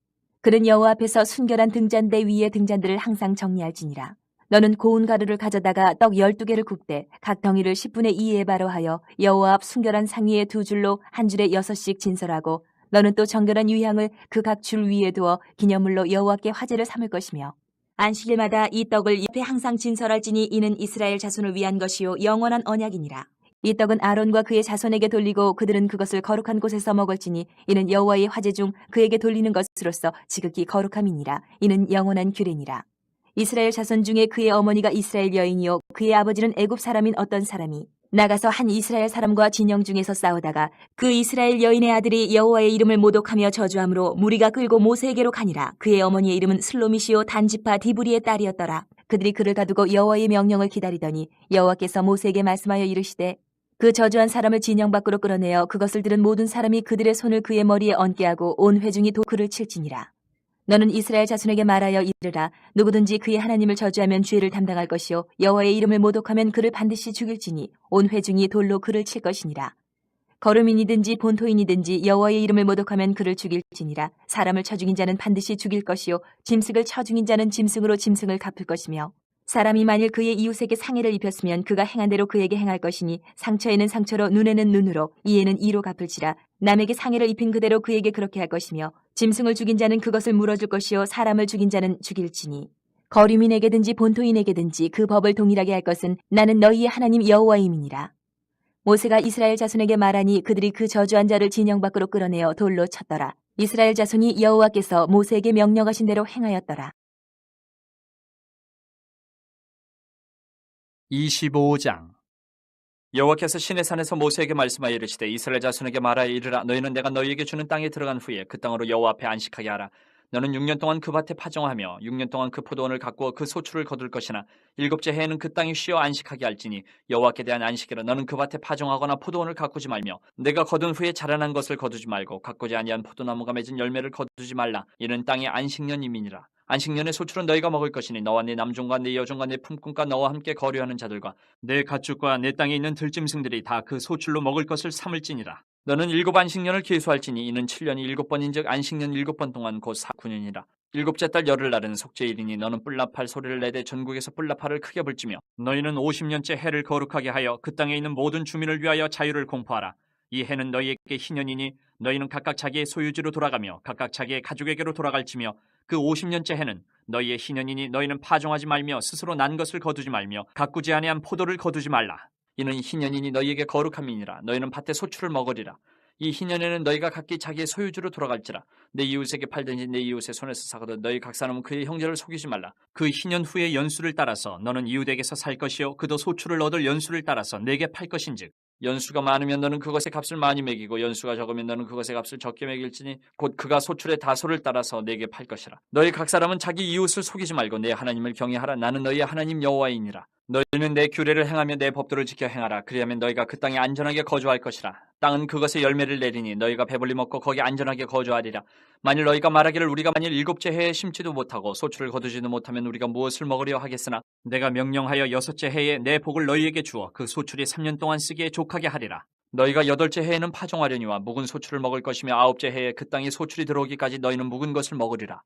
그는 여호와 앞에서 순결한 등잔대 위에 등잔들을 항상 정리할지니라. 너는 고운 가루를 가져다가 떡 12개를 굽되 각 덩이를 10분의 2에 바로 하여 여호와 앞 순결한 상 위에 2줄로 한 줄에 6씩 진설하고 너는 또 정결한 유향을 그 각 줄 위에 두어 기념물로 여호와께 화제를 삼을 것이며 안식일마다 이 떡을 옆에 항상 진설할지니 이는 이스라엘 자손을 위한 것이요 영원한 언약이니라. 이 떡은 아론과 그의 자손에게 돌리고 그들은 그것을 거룩한 곳에서 먹을지니 이는 여호와의 화제 중 그에게 돌리는 것으로서 지극히 거룩함이니라. 이는 영원한 규례니라. 이스라엘 자손 중에 그의 어머니가 이스라엘 여인이요 그의 아버지는 애굽 사람인 어떤 사람이 나가서 한 이스라엘 사람과 진영 중에서 싸우다가 그 이스라엘 여인의 아들이 여호와의 이름을 모독하며 저주함으로 무리가 끌고 모세에게로 가니라. 그의 어머니의 이름은 슬로미시오 단지파 디브리의 딸이었더라. 그들이 그를 가두고 여호와의 명령을 기다리더니 여호와께서 모세에게 말씀하여 이르시되 그 저주한 사람을 진영 밖으로 끌어내어 그것을 들은 모든 사람이 그들의 손을 그의 머리에 얹게 하고 온 회중이 그를 칠지니라. 너는 이스라엘 자손에게 말하여 이르라. 누구든지 그의 하나님을 저주하면 죄를 담당할 것이요 여호와의 이름을 모독하면 그를 반드시 죽일지니 온 회중이 돌로 그를 칠 것이니라. 거루민이든지 본토인이든지 여호와의 이름을 모독하면 그를 죽일지니라. 사람을 쳐 죽인 자는 반드시 죽일 것이요 짐승을 쳐 죽인 자는 짐승으로 짐승을 갚을 것이며 사람이 만일 그의 이웃에게 상해를 입혔으면 그가 행한 대로 그에게 행할 것이니 상처에는 상처로 눈에는 눈으로 이에는 이로 갚을지라. 남에게 상해를 입힌 그대로 그에게 그렇게 할 것이며 짐승을 죽인 자는 그것을 물어줄 것이요 사람을 죽인 자는 죽일지니 거류민에게든지 본토인에게든지 그 법을 동일하게 할 것은 나는 너희의 하나님 여호와임이니라. 모세가 이스라엘 자손에게 말하니 그들이 그 저주한 자를 진영 밖으로 끌어내어 돌로 쳤더라. 이스라엘 자손이 여호와께서 모세에게 명령하신 대로 행하였더라. 25장. 여호와께서 시내산에서 모세에게 말씀하여 이르시되 이스라엘 자손에게 말하여 이르라. 너희는 내가 너희에게 주는 땅에 들어간 후에 그 땅으로 여호와 앞에 안식하게 하라. 너는 6년 동안 그 밭에 파종하며 6년 동안 그 포도원을 가꾸어 그 소출을 거둘 것이나 일곱째 해에는 그 땅이 쉬어 안식하게 할지니 여호와께 대한 안식이라. 너는 그 밭에 파종하거나 포도원을 가꾸지 말며 내가 거둔 후에 자라난 것을 거두지 말고 가꾸지 아니한 포도나무가 맺은 열매를 거두지 말라. 이는 땅의 안식년임이니라. 안식년의 소출은 너희가 먹을 것이니 너와 네 남종과 네 여종과 네 품꾼과 너와 함께 거류하는 자들과 내 가축과 내 땅에 있는 들짐승들이 다 그 소출로 먹을 것을 삼을지니라. 너는 7 안식년을 계수할지니 이는 7년이 7번인즉 안식년 7번 동안 곧 49년이라. 일곱째 달 열흘날은 속죄일이니 너는 뿔나팔 소리를 내되 전국에서 뿔나팔을 크게 불지며 너희는 50년째 해를 거룩하게 하여 그 땅에 있는 모든 주민을 위하여 자유를 공포하라. 이 해는 너희에게 희년이니 너희는 각각 자기의 소유지로 돌아가며 각각 자기의 가족에게로 돌아갈지며 그 50년째 해는 너희의 희년이니 너희는 파종하지 말며 스스로 난 것을 거두지 말며 가꾸지 아니한 포도를 거두지 말라. 이는 희년이니 너희에게 거룩함이니라. 너희는 밭의 소출을 먹으리라. 이 희년에는 너희가 각기 자기의 소유주로 돌아갈지라. 내 이웃에게 팔든지 내 이웃의 손에서 사거든 너희 각 사람은 그의 형제를 속이지 말라. 그 희년 후의 연수를 따라서 너는 이웃에게서 살 것이요 그도 소출을 얻을 연수를 따라서 내게 팔 것인즉 연수가 많으면 너는 그것의 값을 많이 매기고 연수가 적으면 너는 그것의 값을 적게 매길지니 곧 그가 소출의 다소를 따라서 내게 팔 것이라. 너희 각 사람은 자기 이웃을 속이지 말고 내 하나님을 경외하라. 나는 너희 하나님 여호와이니라. 너희는 내 규례를 행하며 내 법도를 지켜 행하라. 그리하면 너희가 그 땅에 안전하게 거주할 것이라. 땅은 그것의 열매를 내리니 너희가 배불리 먹고 거기 안전하게 거주하리라. 만일 너희가 말하기를 우리가 만일 7째 해에 심지도 못하고 소출을 거두지도 못하면 우리가 무엇을 먹으려 하겠으나 내가 명령하여 6째 해에 내 복을 너희에게 주어 그 소출이 3년 동안 쓰기에 족하게 하리라. 너희가 8째 해에는 파종하려니와 묵은 소출을 먹을 것이며 9째 해에 그 땅에 소출이 들어오기까지 너희는 묵은 것을 먹으리라.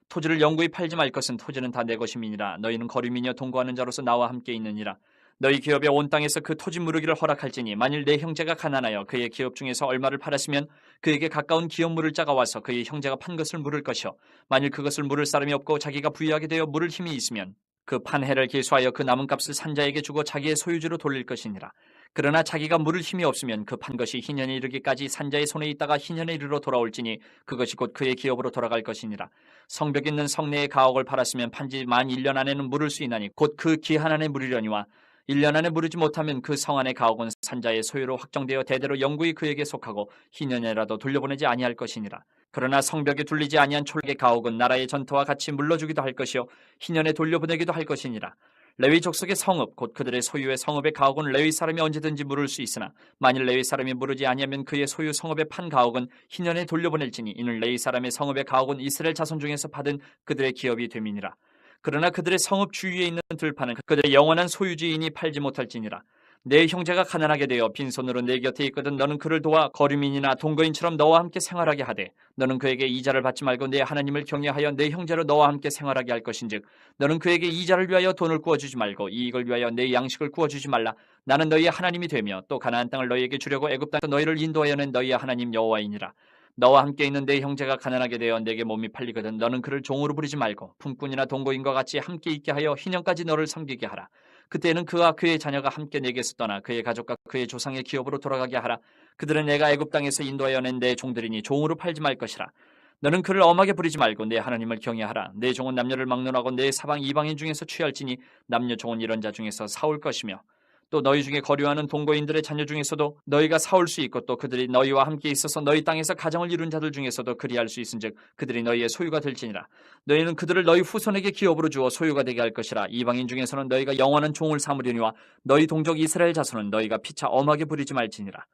토지를 영구히 팔지 말 것은 토지는 다 내 것임이니라. 너희는 거류민이여 동거하는 자로서 나와 함께 있느니라. 너희 기업에 온 땅에서 그 토지 무르기를 허락할지니 만일 내 형제가 가난하여 그의 기업 중에서 얼마를 팔았으면 그에게 가까운 기업 물을 자가 와서 그의 형제가 판 것을 물을 것이요 만일 그것을 물을 사람이 없고 자기가 부유하게 되어 물을 힘이 있으면 그 판 해를 계수하여 그 남은 값을 산자에게 주고 자기의 소유주로 돌릴 것이니라. 그러나 자기가 물을 힘이 없으면 그 판 것이 희년에 이르기까지 산자의 손에 있다가 희년에 이르러 돌아올지니 그것이 곧 그의 기업으로 돌아갈 것이니라. 성벽 있는 성내의 가옥을 팔았으면 판지 만 1년 안에는 물을 수 있나니 곧 그 기한 안에 물으려니와 1년 안에 물으지 못하면 그 성 안의 가옥은 산자의 소유로 확정되어 대대로 영구히 그에게 속하고 희년에라도 돌려보내지 아니할 것이니라. 그러나 성벽에 둘리지 아니한 촐의 가옥은 나라의 전토와 같이 물러주기도 할 것이요 희년에 돌려보내기도 할 것이니라. 레위 족속의 성읍 곧 그들의 소유의 성읍의 가옥은 레위 사람이 언제든지 물을 수 있으나 만일 레위 사람이 물으지 아니하면 그의 소유 성읍의 판 가옥은 희년에 돌려보낼지니 이는 레위 사람의 성읍의 가옥은 이스라엘 자손 중에서 받은 그들의 기업이 됨이니라. 그러나 그들의 성읍 주위에 있는 들판은 그들의 영원한 소유지이니 팔지 못할지니라. 내 형제가 가난하게 되어 빈손으로 내 곁에 있거든 너는 그를 도와 거류민이나 동거인처럼 너와 함께 생활하게 하되 너는 그에게 이자를 받지 말고 내 하나님을 경외하여 내 형제로 너와 함께 생활하게 할 것인즉 너는 그에게 이자를 위하여 돈을 구워주지 말고 이익을 위하여 내 양식을 구워주지 말라. 나는 너희의 하나님이 되며 또 가나안 땅을 너희에게 주려고 애굽 땅에서 너희를 인도하여 낸 너희의 하나님 여호와이니라. 너와 함께 있는 내 형제가 가난하게 되어 내게 몸이 팔리거든 너는 그를 종으로 부리지 말고 품꾼이나 동거인과 같이 함께 있게 하여 희년까지 너를 섬기게 하라. 그때는 그와 그의 자녀가 함께 내게서 떠나 그의 가족과 그의 조상의 기업으로 돌아가게 하라. 그들은 내가 애굽 땅에서 인도하여 낸 내 종들이니 종으로 팔지 말 것이라. 너는 그를 엄하게 부리지 말고 내 하나님을 경외하라. 내 종은 남녀를 막론하고 내 사방 이방인 중에서 취할지니 남녀 종은 이런 자 중에서 사올 것이며 또 너희 중에 거류하는 동거인들의 자녀 중에서도 너희가 사올 수 있고 또 그들이 너희와 함께 있어서 너희 땅에서 가정을 이룬 자들 중에서도 그리할 수 있은즉 그들이 너희의 소유가 될지니라. 너희는 그들을 너희 후손에게 기업으로 주어 소유가 되게 할 것이라. 이방인 중에서는 너희가 영원한 종을 삼으려니와 너희 동족 이스라엘 자손은 너희가 피차 엄하게 부리지 말지니라.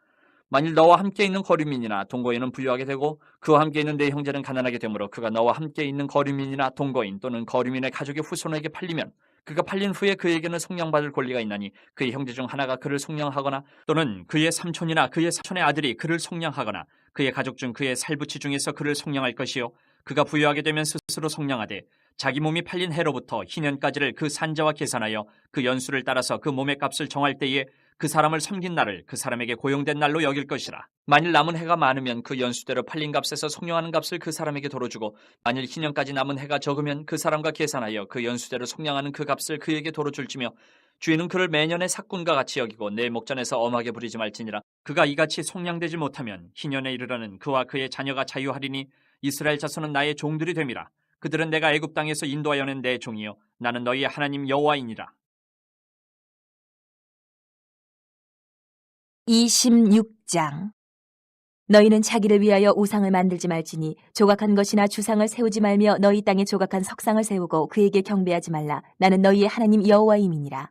만일 너와 함께 있는 거류민이나 동거인은 부유하게 되고 그와 함께 있는 내 형제는 가난하게 되므로 그가 너와 함께 있는 거류민이나 동거인 또는 거류민의 가족의 후손에게 팔리면 그가 팔린 후에 그에게는 속량받을 권리가 있나니 그의 형제 중 하나가 그를 속량하거나 또는 그의 삼촌이나 그의 사촌의 아들이 그를 속량하거나 그의 가족 중 그의 살부치 중에서 그를 속량할 것이요 그가 부유하게 되면 스스로 속량하되 자기 몸이 팔린 해로부터 희년까지를 그 산자와 계산하여 그 연수를 따라서 그 몸의 값을 정할 때에 그 사람을 섬긴 날을 그 사람에게 고용된 날로 여길 것이라. 만일 남은 해가 많으면 그 연수대로 팔린 값에서 속량하는 값을 그 사람에게 도로 주고 만일 희년까지 남은 해가 적으면 그 사람과 계산하여 그 연수대로 속량하는 그 값을 그에게 도로 줄지며 주인은 그를 매년의 삭군과 같이 여기고 내 목전에서 엄하게 부리지 말지니라. 그가 이같이 속량되지 못하면 희년에 이르러는 그와 그의 자녀가 자유하리니 이스라엘 자손은 나의 종들이 됨이라. 그들은 내가 애굽 땅에서 인도하여 낸 내 종이요 나는 너희의 하나님 여호와이니라. 26장. 너희는 자기를 위하여 우상을 만들지 말지니 조각한 것이나 주상을 세우지 말며 너희 땅에 조각한 석상을 세우고 그에게 경배하지 말라. 나는 너희의 하나님 여호와임이니라.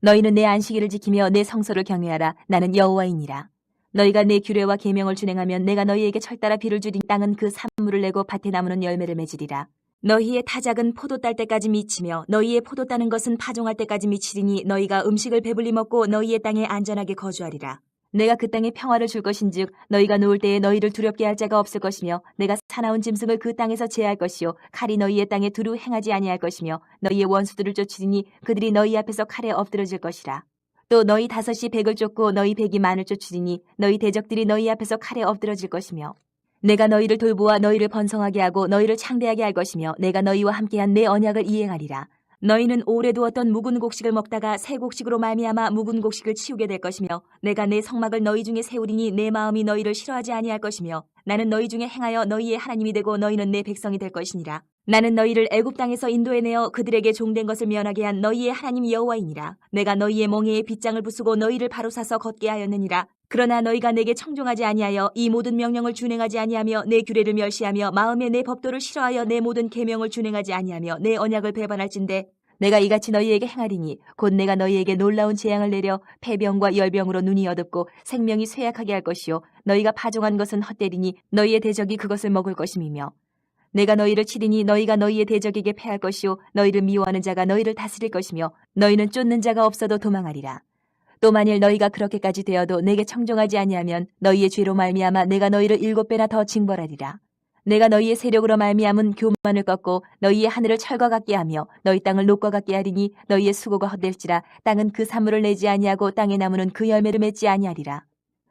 너희는 내 안식일을 지키며 내 성소를 경외하라. 나는 여호와이니라. 너희가 내 규례와 계명을 준행하면 내가 너희에게 철따라 비를 주리 땅은 그 산물을 내고 밭에 나무는 열매를 맺으리라. 너희의 타작은 포도 딸 때까지 미치며 너희의 포도 따는 것은 파종할 때까지 미치리니 너희가 음식을 배불리 먹고 너희의 땅에 안전하게 거주하리라. 내가 그 땅에 평화를 줄 것인즉 너희가 누울 때에 너희를 두렵게 할 자가 없을 것이며 내가 사나운 짐승을 그 땅에서 제할 것이요 칼이 너희의 땅에 두루 행하지 아니할 것이며 너희의 원수들을 쫓으리니 그들이 너희 앞에서 칼에 엎드러질 것이라. 또 너희 다섯이 백을 쫓고 너희 백이 만을 쫓으리니 너희 대적들이 너희 앞에서 칼에 엎드러질 것이며 내가 너희를 돌보아 너희를 번성하게 하고 너희를 창대하게 할 것이며 내가 너희와 함께한 내 언약을 이행하리라. 너희는 오래 두었던 묵은 곡식을 먹다가 새 곡식으로 말미암아 묵은 곡식을 치우게 될 것이며 내가 내 성막을 너희 중에 세우리니 내 마음이 너희를 싫어하지 아니할 것이며 나는 너희 중에 행하여 너희의 하나님이 되고 너희는 내 백성이 될 것이니라. 나는 너희를 애굽 땅에서 인도해내어 그들에게 종된 것을 면하게 한 너희의 하나님 여호와이니라. 내가 너희의 멍에에 빗장을 부수고 너희를 바로 사서 걷게 하였느니라. 그러나 너희가 내게 청종하지 아니하여 이 모든 명령을 준행하지 아니하며 내 규례를 멸시하며 마음에 내 법도를 싫어하여 내 모든 계명을 준행하지 아니하며 내 언약을 배반할진대 내가 이같이 너희에게 행하리니 곧 내가 너희에게 놀라운 재앙을 내려 폐병과 열병으로 눈이 어둡고 생명이 쇠약하게 할 것이요 너희가 파종한 것은 헛되리니 너희의 대적이 그것을 먹을 것임이며 내가 너희를 치리니 너희가 너희의 대적에게 패할 것이요 너희를 미워하는 자가 너희를 다스릴 것이며 너희는 쫓는 자가 없어도 도망하리라. 또 만일 너희가 그렇게까지 되어도 내게 청종하지 아니하면 너희의 죄로 말미암아 내가 너희를 7배나 더 징벌하리라. 내가 너희의 세력으로 말미암은 교만을 꺾고 너희의 하늘을 철과 같게 하며 너희 땅을 녹과 같게 하리니 너희의 수고가 헛될지라. 땅은 그 산물을 내지 아니하고 땅의 나무는 그 열매를 맺지 아니하리라.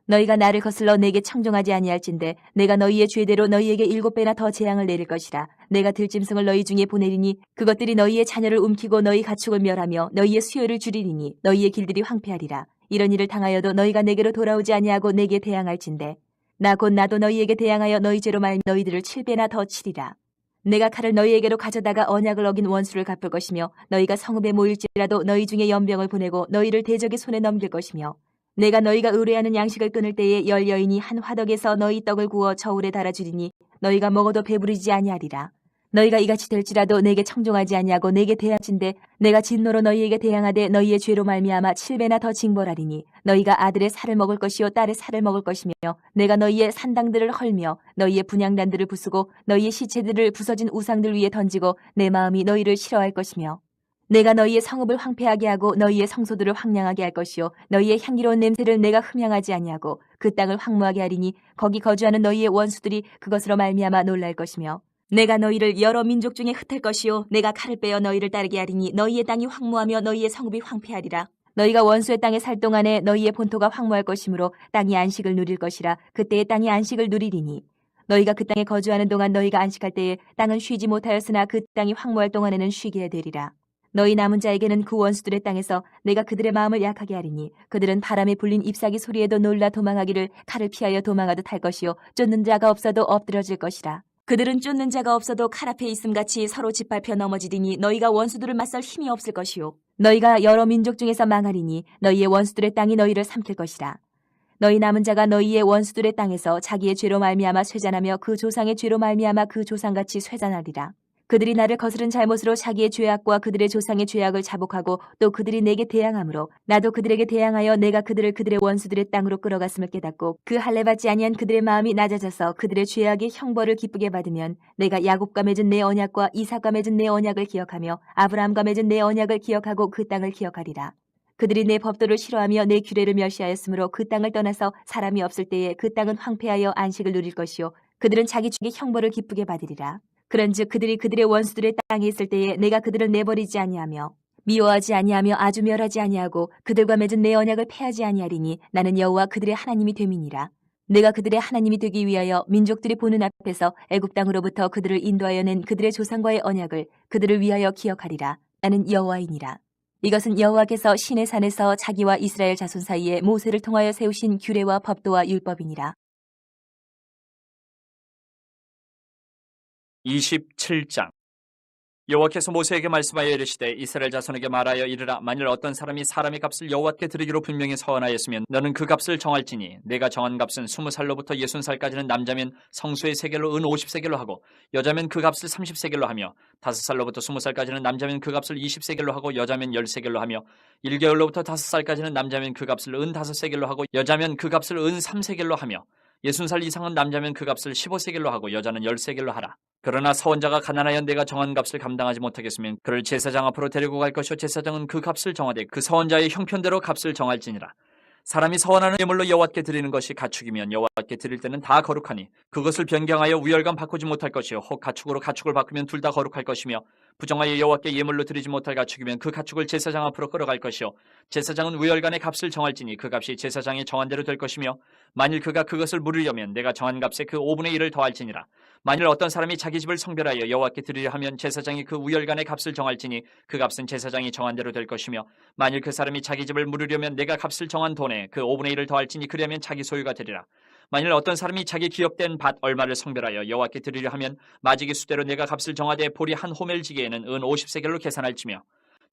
너희가 나를 거슬러 내게 청종하지 아니할진대 내가 너희의 죄대로 너희에게 7배나 더 재앙을 내릴 것이라. 내가 들짐승을 너희 중에 보내리니 그것들이 너희의 자녀를 움키고 너희 가축을 멸하며 너희의 수요를 줄이리니 너희의 길들이 황폐하리라. 이런 일을 당하여도 너희가 내게로 돌아오지 아니하고 내게 대항할진대 나 곧 나도 너희에게 대항하여 너희 죄로 말 너희들을 7배나 더 치리라. 내가 칼을 너희에게로 가져다가 언약을 어긴 원수를 갚을 것이며 너희가 성읍에 모일지라도 너희 중에 연병을 보내고 너희를 대적의 손에 넘길 것이며 내가 너희가 의뢰하는 양식을 끊을 때에 10여인이 한 화덕에서 너희 떡을 구워 저울에 달아주리니 너희가 먹어도 배부르지 아니하리라. 너희가 이같이 될지라도 내게 청종하지 아니하고 내게 대항진대 내가 진노로 너희에게 대항하되 너희의 죄로 말미암아 7배나 더 징벌하리니 너희가 아들의 살을 먹을 것이요 딸의 살을 먹을 것이며 내가 너희의 산당들을 헐며 너희의 분향단들을 부수고 너희의 시체들을 부서진 우상들 위에 던지고 내 마음이 너희를 싫어할 것이며 내가 너희의 성읍을 황폐하게 하고 너희의 성소들을 황량하게 할 것이요 너희의 향기로운 냄새를 내가 흠향하지 아니하고 그 땅을 황무하게 하리니 거기 거주하는 너희의 원수들이 그것으로 말미암아 놀랄 것이며 내가 너희를 여러 민족 중에 흩을 것이요 내가 칼을 빼어 너희를 따르게 하리니 너희의 땅이 황무하며 너희의 성읍이 황폐하리라. 너희가 원수의 땅에 살 동안에 너희의 본토가 황무할 것이므로 땅이 안식을 누릴 것이라. 그때의 땅이 안식을 누리리니 너희가 그 땅에 거주하는 동안 너희가 안식할 때에 땅은 쉬지 못하였으나 그 땅이 황무할 동안에는 쉬게 되리라. 너희 남은 자에게는 그 원수들의 땅에서 내가 그들의 마음을 약하게 하리니 그들은 바람에 불린 잎사귀 소리에도 놀라 도망하기를 칼을 피하여 도망하듯 할 것이요 쫓는 자가 없어도 엎드러질 것이라. 그들은 쫓는 자가 없어도 칼 앞에 있음같이 서로 짓밟혀 넘어지리니 너희가 원수들을 맞설 힘이 없을 것이요 너희가 여러 민족 중에서 망하리니 너희의 원수들의 땅이 너희를 삼킬 것이라. 너희 남은 자가 너희의 원수들의 땅에서 자기의 죄로 말미암아 쇠잔하며 그 조상의 죄로 말미암아 그 조상같이 쇠잔하리라. 그들이 나를 거스른 잘못으로 자기의 죄악과 그들의 조상의 죄악을 자복하고 또 그들이 내게 대항함으로 나도 그들에게 대항하여 내가 그들을 그들의 원수들의 땅으로 끌어갔음을 깨닫고 그 할례 받지 아니한 그들의 마음이 낮아져서 그들의 죄악의 형벌을 기쁘게 받으면 내가 야곱과 맺은 내 언약과 이삭과 맺은 내 언약을 기억하며 아브라함과 맺은 내 언약을 기억하고 그 땅을 기억하리라. 그들이 내 법도를 싫어하며 내 규례를 멸시하였으므로 그 땅을 떠나서 사람이 없을 때에 그 땅은 황폐하여 안식을 누릴 것이요 그들은 자기 중의 형벌을 기쁘게 받으리라. 그런즉 그들이 그들의 원수들의 땅에 있을 때에 내가 그들을 내버리지 아니하며 미워하지 아니하며 아주 멸하지 아니하고 그들과 맺은 내 언약을 폐하지 아니하리니 나는 여호와 그들의 하나님이 됨이니라. 내가 그들의 하나님이 되기 위하여 민족들이 보는 앞에서 애굽 땅으로부터 그들을 인도하여 낸 그들의 조상과의 언약을 그들을 위하여 기억하리라. 나는 여호와이니라. 이것은 여호와께서 시내 산에서 자기와 이스라엘 자손 사이에 모세를 통하여 세우신 규례와 법도와 율법이니라. 27장 여호와께서 모세에게 말씀하여 이르시되 이스라엘 자손에게 말하여 이르라. 만일 어떤 사람이 사람의 값을 여호와께 드리기로 분명히 서원하였으면 너는 그 값을 정할지니 내가 정한 값은 20살로부터 60살까지는 남자면 성소의 세겔로 은 50세겔로 하고 여자면 그 값을 30세겔로 하며 5살로부터 20살까지는 남자면 그 값을 20세겔로 하고 여자면 10세겔로 하며 1개월로부터 5살까지는 남자면 그 값을 은 5세겔로 하고 여자면 그 값을 은 3세겔로 하며 60살 이상은 남자면 그 값을 15세겔로 하고 여자는 10세겔로 하라. 그러나 서원자가 가난하여 내가 정한 값을 감당하지 못하겠으면 그를 제사장 앞으로 데리고 갈 것이요 제사장은 그 값을 정하되 그 서원자의 형편대로 값을 정할지니라. 사람이 서원하는 예물로 여호와께 드리는 것이 가축이면 여호와께 드릴 때는 다 거룩하니 그것을 변경하여 우열감 바꾸지 못할 것이요 혹 가축으로 가축을 바꾸면 둘 다 거룩할 것이며 부정하여 여호와께 예물로 드리지 못할 가축이면 그 가축을 제사장 앞으로 끌어갈 것이요 제사장은 우열간의 값을 정할지니 그 값이 제사장이 정한 대로 될 것이며 만일 그가 그것을 물으려면 내가 정한 값에 그 5분의 1을 더할지니라. 만일 어떤 사람이 자기 집을 성별하여 여호와께 드리려 하면 제사장이 그 우열간의 값을 정할지니 그 값은 제사장이 정한 대로 될 것이며 만일 그 사람이 자기 집을 물으려면 내가 값을 정한 돈에 그 5분의 1을 더할지니 그러면 자기 소유가 되리라. 만일 어떤 사람이 자기 기업된 밭 얼마를 성별하여 여호와께 드리려 하면 마지기 수대로 내가 값을 정하되 보리 한 호멜지기에는 은 50세겔로 계산할지며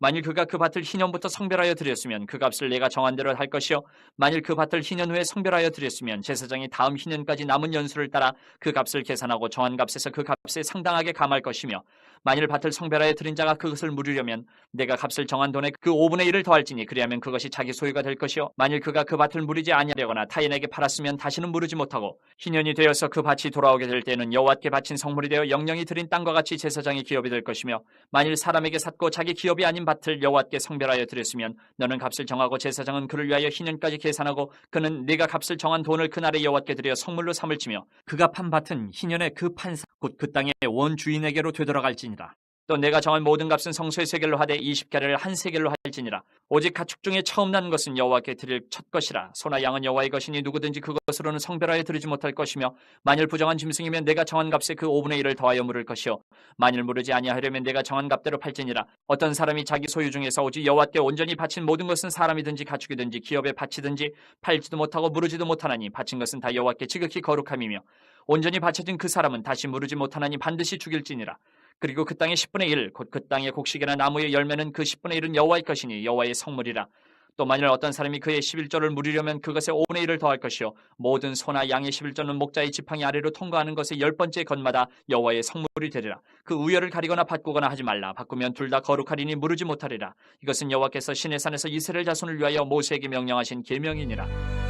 만일 그가 그 밭을 희년부터 성별하여 드렸으면 그 값을 내가 정한 대로 할 것이요 만일 그 밭을 희년 후에 성별하여 드렸으면 제사장이 다음 희년까지 남은 연수를 따라 그 값을 계산하고 정한 값에서 그 값에 상당하게 감할 것이며 만일 밭을 성별하여 드린 자가 그것을 물으려면 내가 값을 정한 돈에 그 5분의 1을 더할지니 그리하면 그것이 자기 소유가 될 것이요 만일 그가 그 밭을 물으지 아니하려거나 타인에게 팔았으면 다시는 물으지 못하고 희년이 되어서 그 밭이 돌아오게 될 때는 여호와께 바친 성물이 되어 영영이 드린 땅과 같이 제사장의 기업이 될 것이며 만일 사람에게 샀고 자기 기업이 아닌 밭을 여호와께 성별하여 드렸으면 너는 값을 정하고 제사장은 그를 위하여 희년까지 계산하고 그는 네가 값을 정한 돈을 그날에 여호와께 드려 성물로 삼을지며 그가 판 밭은 희년의 그 판사 곧 그 땅의 원 주인에게로 되돌아갈지니라. 또 내가 정한 모든 값은 성소의 세겔로 하되 20개를 한 세겔로 할지니라. 오직 가축 중에 처음 난 것은 여호와께 드릴 첫 것이라. 소나 양은 여호와의 것이니 누구든지 그것으로는 성별하여 드리지 못할 것이며 만일 부정한 짐승이면 내가 정한 값에 그 5분의 1을 더하여 물을 것이요 만일 물으지 아니하려면 내가 정한 값대로 팔지니라. 어떤 사람이 자기 소유 중에서 오직 여호와께 온전히 바친 모든 것은 사람이든지 가축이든지 기업에 바치든지 팔지도 못하고 무르지도 못하나니 바친 것은 다 여호와께 지극히 거룩함이며 온전히 바쳐진 그 사람은 다시 무르지 못하나니 반드시 죽일지니라. 그리고 그 땅의 10분의 1, 곧 그 땅의 곡식이나 나무의 열매는 그 10분의 1은 여호와의 것이니 여호와의 성물이라. 또 만일 어떤 사람이 그의 11조를 물으려면 그것의 5분의 1을 더할 것이요 모든 소나 양의 11조는 목자의 지팡이 아래로 통과하는 것의 10번째 것마다 여호와의 성물이 되리라. 그 우열을 가리거나 바꾸거나 하지 말라. 바꾸면 둘 다 거룩하리니 무르지 못하리라. 이것은 여호와께서 시내산에서 이스라엘 자손을 위하여 모세에게 명령하신 계명이니라.